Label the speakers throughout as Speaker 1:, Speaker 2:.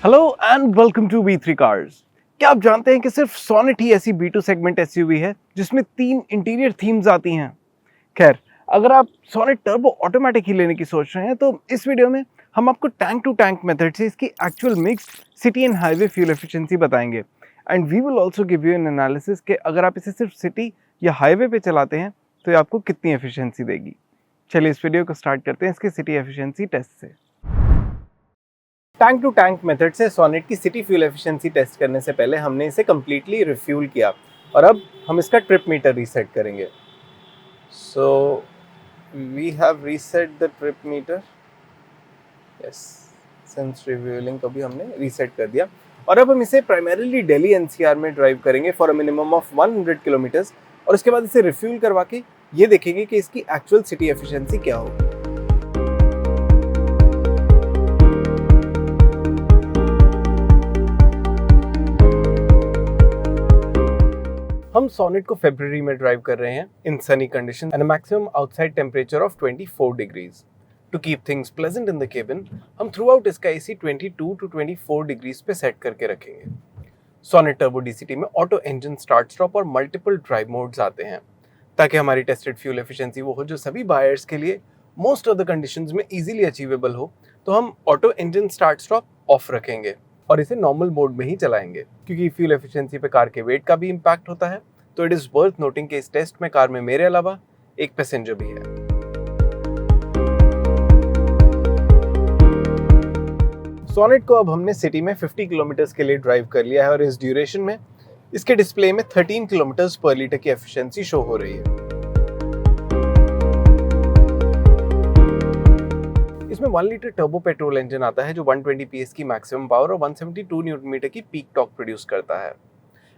Speaker 1: Hello and welcome to V3 cars. क्या आप जानते हैं कि सिर्फ सोनेट ही ऐसी B2 सेगमेंट एसयूवी है जिसमें 3 इंटीरियर थीम्स आती हैं। खैर, अगर आप सोनेट टर्बो ऑटोमेटिक ही लेने की सोच रहे हैं तो इस वीडियो में हम आपको टैंक टू टैंक मेथड से इसकी actual mix city and highway fuel efficiency बताएंगे and we will also give you an analysis कि अगर आप इसे सिर्फ सिटी या हाईवे पे चलाते हैं तो ये आपको कितनी एफिशिएंसी देगी। चलिए इस वीडियो को स्टार्ट करते हैं इसके सिटी एफिशिएंसी टेस्ट से। टैंक टू टैंक मेथड से सोनेट की सिटी फ्यूल एफिशिएंसी टेस्ट करने से पहले हमने इसे कम्प्लीटली रिफ्यूल किया और अब हम इसका ट्रिप मीटर रीसेट करेंगे। So we have reset the trip meter. Yes, since refuelling को भी हमने रीसेट कर दिया और अब हम इसे प्राइमरीली दिल्ली एनसीआर में ड्राइव करेंगे for a minimum of 100 kilometres और उसके बाद इसे रिफ्यूल करवा के ये देखेंगे कि इसकी एक्चुअल सिटी एफिशिएंसी क्या होगी। हम सोनेट को फरवरी में ड्राइव कर रहे हैं in sunny condition and maximum outside temperature of 24 degrees. To keep things pleasant in the cabin हम थ्रू आउट इसका एसी 22 टू 24 डिग्रीज पे सेट करके रखेंगे। सोनेट टर्बो डीसीटी में ऑटो इंजन स्टार्ट स्टॉप और मल्टीपल ड्राइव मोड्स आते हैं ताकि हमारी टेस्टेड फ्यूल एफिशिएंसी वो हो जो सभी बायर्स के लिए मोस्ट ऑफ द कंडीशंस में इजीली अचीवेबल हो। तो हम auto engine start stop of रखेंगे और इसे नॉर्मल मोड में ही चलाएंगे क्योंकि फ्यूल एफिशिएंसी पे कार के वेट का भी इम्पैक्ट होता है। तो इट इज वर्थ नोटिंग कि इस टेस्ट में कार में मेरे अलावा एक पैसेंजर भी है। सोनेट को अब हमने सिटी में 50 किलोमीटर्स के लिए ड्राइव कर लिया है और इस ड्यूरेशन में इसके डिस्प्ले में 13 किलोमीटर्स पर लीटर की एफिशिएंसी शो हो रही है। इसमें 1 लीटर टर्बो पेट्रोल इंजन आता है जो 120 PS की मैक्सिमम पावर और 172 न्यूटन मीटर की पीक टॉर्क प्रोड्यूस करता है।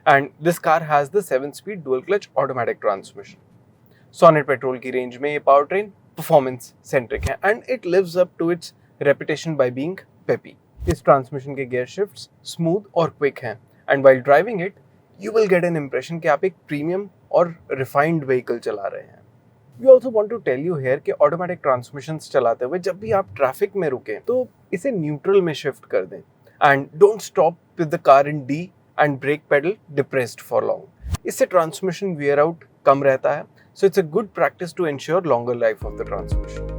Speaker 1: And this car has the 7-speed dual clutch automatic transmission. Sonet petrol की रेंज में ये पावर ट्रेन परफॉर्मेंस सेंट्रिक है and it lives up to its reputation by being peppy. इस transmission के gear shifts smooth और quick हैं and while driving it you will get an impression कि आप एक प्रीमियम और रिफाइंड व्हीकल चला रहे हैं। We also want to tell you here कि ऑटोमेटिक ट्रांसमिशंस चलाते हुए जब भी आप ट्रैफिक में रुकें तो इसे न्यूट्रल में शिफ्ट कर दें and don't stop with the car in D and brake pedal depressed for long. इससे ट्रांसमिशन wear out कम रहता है, so it's a good practice to ensure longer life of the transmission.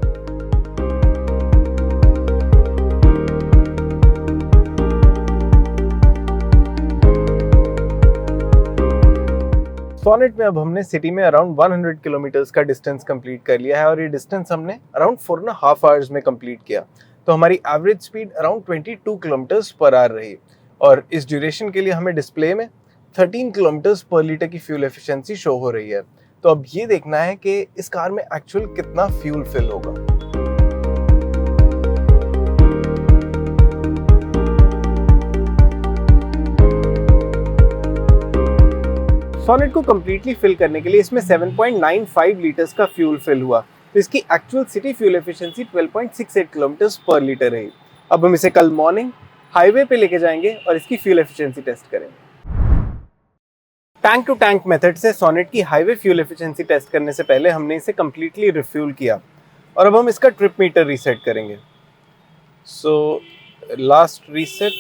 Speaker 1: Sonet में अब हमने city में around 100 kilometres का distance complete कर लिया है और ये डिस्टेंस हमने अराउंड 4.5 आवर्स में कंप्लीट किया। तो हमारी average speed around 22 kilometres per hour रही और इस ड्यूरेशन के लिए हमें डिस्प्ले में 13 किलोमीटर्स पर लीटर की फ्यूल एफिशिएंसी शो हो रही है। तो अब ये देखना है कि इस कार में एक्चुअल कितना फ्यूल फिल होगा। सोनेट को कंप्लीटली फिल करने के लिए इसमें 7.95 लीटर्स का फ्यूल फिल हुआ तो इसकी actual city fuel efficiency 12.68 kilometres पर लीटर रही। अब हम इसे कल मॉर्निंग हाईवे पे लेके जाएंगे और इसकी फ्यूल एफिशिएंसी टेस्ट करेंगे। टैंक टू टैंक मेथड से सोनेट की हाईवे फ्यूल एफिशिएंसी टेस्ट करने से पहले हमने इसे कंप्लीटली रिफ्यूल किया और अब हम इसका ट्रिप मीटर रीसेट करेंगे। So last reset,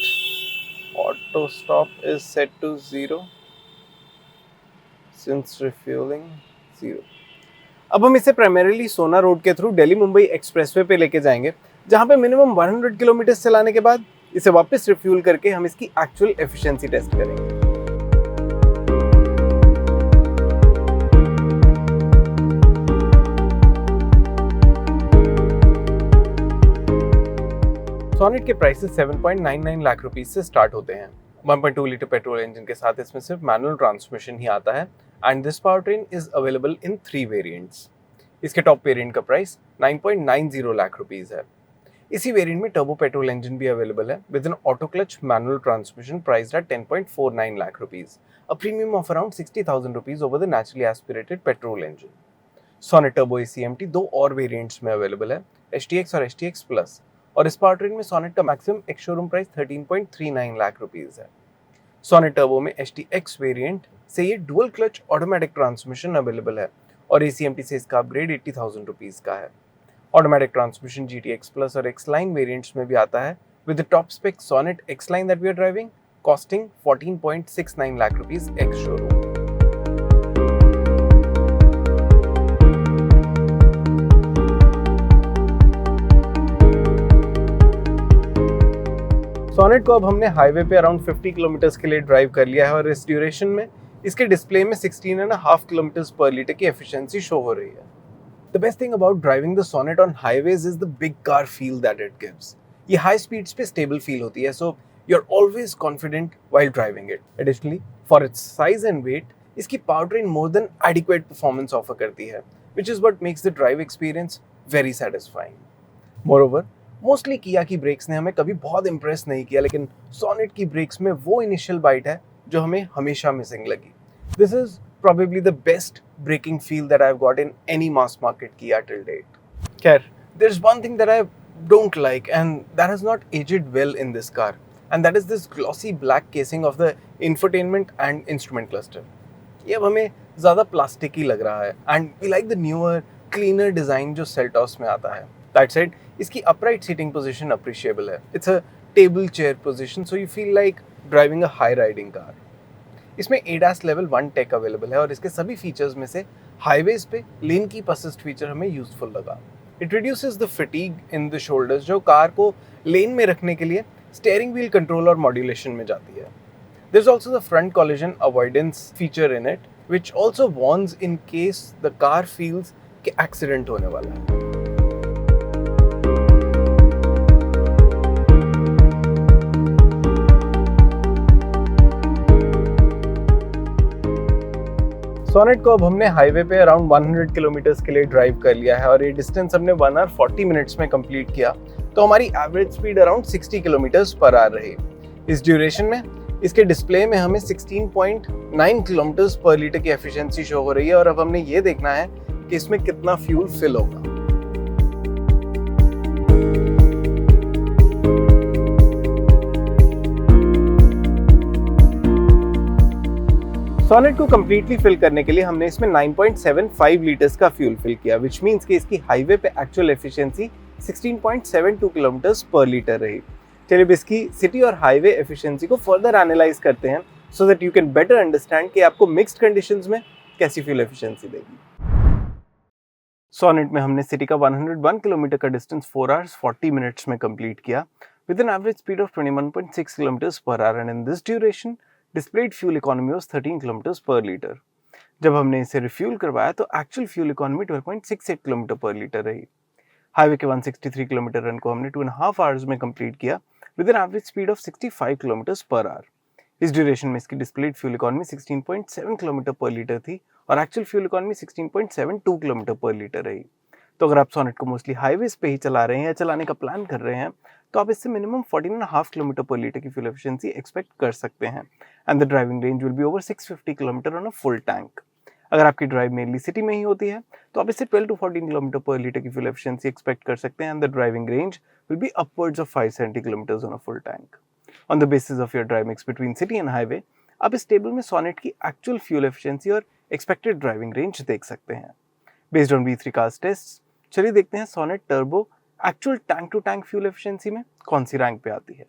Speaker 1: auto stop is set to 0 since refuelling 0। अब हम इसे प्राइमरीली सोना रोड के थ्रू दिल्ली मुंबई एक्सप्रेसवे पे लेके जाएंगे जहां पे मिनिमम 100 किलोमीटर चलाने के बाद इसे वापस रिफ्यूल करके हम इसकी एक्चुअल एफिशिएंसी टेस्ट करेंगे। सोनेट के प्राइसेस 7.99 लाख रुपीस से स्टार्ट होते हैं। 1.2 लीटर पेट्रोल इंजन के साथ इसमें सिर्फ मैनुअल ट्रांसमिशन ही आता है and this power train is available in 3 variants. इसके टॉप वेरिएंट का प्राइस 9.90 लाख रुपीस है। इसी वेरिएंट में टर्बो पेट्रोल इंजन भी अवेलेबल है with an auto clutch manual transmission priced at 10.49 lakh rupees, a premium of around 60,000 rupees over the naturally aspirated petrol engine. Sonet turbo ACMT 2 और variants में available है, STX और STX plus, और इस power train में sonnet का maximum ex showroom price 13.39 lakh rupees है। Sonnet turbo में STX वेरिएंट से ये dual clutch automatic transmission available है और ACMT से इसका अपग्रेड 80,000 रुपीस का है। ऑटोमेटिक ट्रांसमिशन GTX प्लस और X लाइन वेरिएंट्स में भी आता है with the top spec Sonnet X line that we are driving costing 14.69 lakh rupees ex showroom. Sonnet को अब हमने हाईवे पे अराउंड 50 किलोमीटर्स के लिए ड्राइव कर लिया है और इस ड्यूरेशन में इसके डिस्प्ले में 16.5 किलोमीटर्स पर लीटर की एफिशिएंसी शो हो रही है। The best thing about driving the Sonnet on highways is the big car feel that it gives. ये high speeds पे stable feel होती है, so you're always confident while driving it. Additionally, for its size and weight, इसकी powertrain more than adequate performance offer करती है, which is what makes the drive experience very satisfying. Moreover, mostly किया की breaks ने हमें कभी बहुत impress नहीं किया, लेकिन सोनेट की ब्रेक्स में वो इनिशियल बाइट है जो हमें हमेशा मिसिंग लगी. This is probably the best braking feel that I've got in any mass market Kia till date. Khair, there's one thing that I don't like and that has not aged well in this car, and that is this glossy black casing of the infotainment and instrument cluster. ये अब हमें ज़्यादा plastic ही लग रहा है and we like the newer, cleaner design जो Seltos में आता है. That said, इसकी upright seating position appreciable है. It's a table chair position, so you feel like driving a high riding car. इसमें ADAS लेवल 1 टेक अवेलेबल है और इसके सभी फीचर्स में से हाईवेज पे लेन कीप असिस्ट फीचर हमें यूजफुल लगा. It reduces the fatigue in the shoulders जो कार को लेन में रखने के लिए स्टीयरिंग व्हील कंट्रोल और मॉड्यूलेशन में जाती है. There is also the front collision avoidance feature in it which also warns in case the car feels कि एक्सीडेंट होने वाला है. सोनेट को अब हमने हाईवे पे अराउंड 100 किलोमीटर्स के लिए ड्राइव कर लिया है और ये डिस्टेंस हमने 1 आवर 40 मिनट्स में कंप्लीट किया, तो हमारी average speed around 60 kilometres per hour रही. इस ड्यूरेशन में इसके डिस्प्ले में हमें 16.9 किलोमीटर्स पर लीटर की एफिशिएंसी शो हो रही है और अब हमने ये देखना है कि इसमें कितना फ्यूल फिल होगा. सोनेट को कम्प्लीटली फिल करने के लिए हमने इसमें 9.75 लीटर्स का फ्यूल फिल किया, विच मीन्स कि इसकी हाईवे पे एक्चुअल एफिशिएंसी 16.72 किलोमीटर्स पर लीटर रही. चलिए अब इसकी सिटी और हाईवे एफिशिएंसी को फर्दर एनालाइज करते हैं so that you can better understand कि आपको मिक्स्ड कंडीशंस में कैसी फ्यूल एफिशिएंसी देगी. सोनेट में हमने सिटी का 101 किलोमीटर का डिस्टेंस 4 आवर्स 40 मिनट्स में कंप्लीट किया with an average speed of 21.6 kilometres per hour and in this duration displayed fuel economy was 13 kilometers per liter. जब हमने इसे रिफ्यूल करवाया तो एक्चुअल फ्यूल इकोनॉमी 12.68 किलोमीटर पर लीटर रही. हाईवे के 163 किलोमीटर रन को हमने 2.5 आवर्स में कंप्लीट किया with an average speed of 65 kilometres per hour. इस ड्यूरेशन में इसकी डिस्प्लेड फ्यूल इकोनॉमी 16.7 किलोमीटर पर लीटर थी और एक्चुअल फ्यूल इकोनॉमी 16.72 किलोमीटर पर लीटर रही. तो अगर आप सोनेट को मोस्टली हाईवेज पे ही चला रहे हैं या चलाने का प्लान कर रहे हैं तो आप इससे मिनिमम 14.5 किलोमीटर पर लीटर की फ्यूल एफिशिएंसी एक्सपेक्ट कर सकते हैं and the driving range will be over 650 kilometre on a full tank. अगर आपकी ड्राइव मेनली सिटी में ही होती है तो आप इससे 12 to 14 किलोमीटर पर लीटर की फ्यूल एफिशिएंसी एक्सपेक्ट कर सकते हैं and the driving range will be upwards of 570 kilometres on a full tank. On the basis of your drive mix between city and highway आप इस टेबल में sonnet की actual fuel efficiency और expected driving range देख सकते हैं. Based on V3 cars test, चलिए देखते हैं Sonet turbo actual tank to tank fuel efficiency में कौन सी रैंक पे आती है.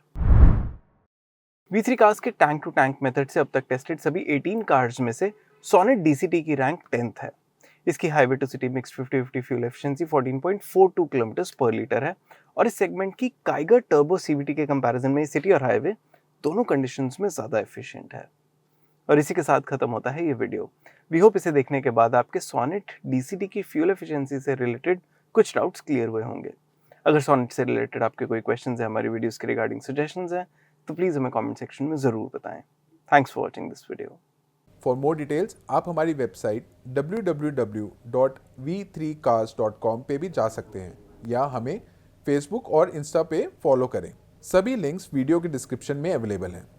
Speaker 1: V3 कार्स के टैंक टू टैंक मेथड से अब तक टेस्टेड सभी 18 कार्स में से सोनेट DCT की रैंक 10th है. इसकी highway to city mix 50-50 fuel efficiency 14.42 kilometre पर लीटर है और इस सेगमेंट की काइगर टर्बो CVT के कंपैरिजन में सिटी और हाईवे दोनों कंडीशंस में ज़्यादा एफिशिएंट है. और इसी के साथ खत्म होता है ये वीडियो. वी होप इसे देखने के बाद आपके सोनेट DCT की फ्यूल एफिशिएंसी से रिलेटेड कुछ डाउट्स क्लियर हुए होंगे. अगर सोनेट से रिलेटेड आपके कोई क्वेश्चंस हैं, हमारी वीडियोस के रिगार्डिंग सजेशंस हैं, तो प्लीज़ हमें कमेंट सेक्शन में ज़रूर बताएं. Thanks for watching this video.
Speaker 2: For more details आप हमारी वेबसाइट www.v3cars.com पे भी जा सकते हैं या हमें फेसबुक और इंस्टा पे फॉलो करें. सभी लिंक्स वीडियो के डिस्क्रिप्शन में अवेलेबल हैं.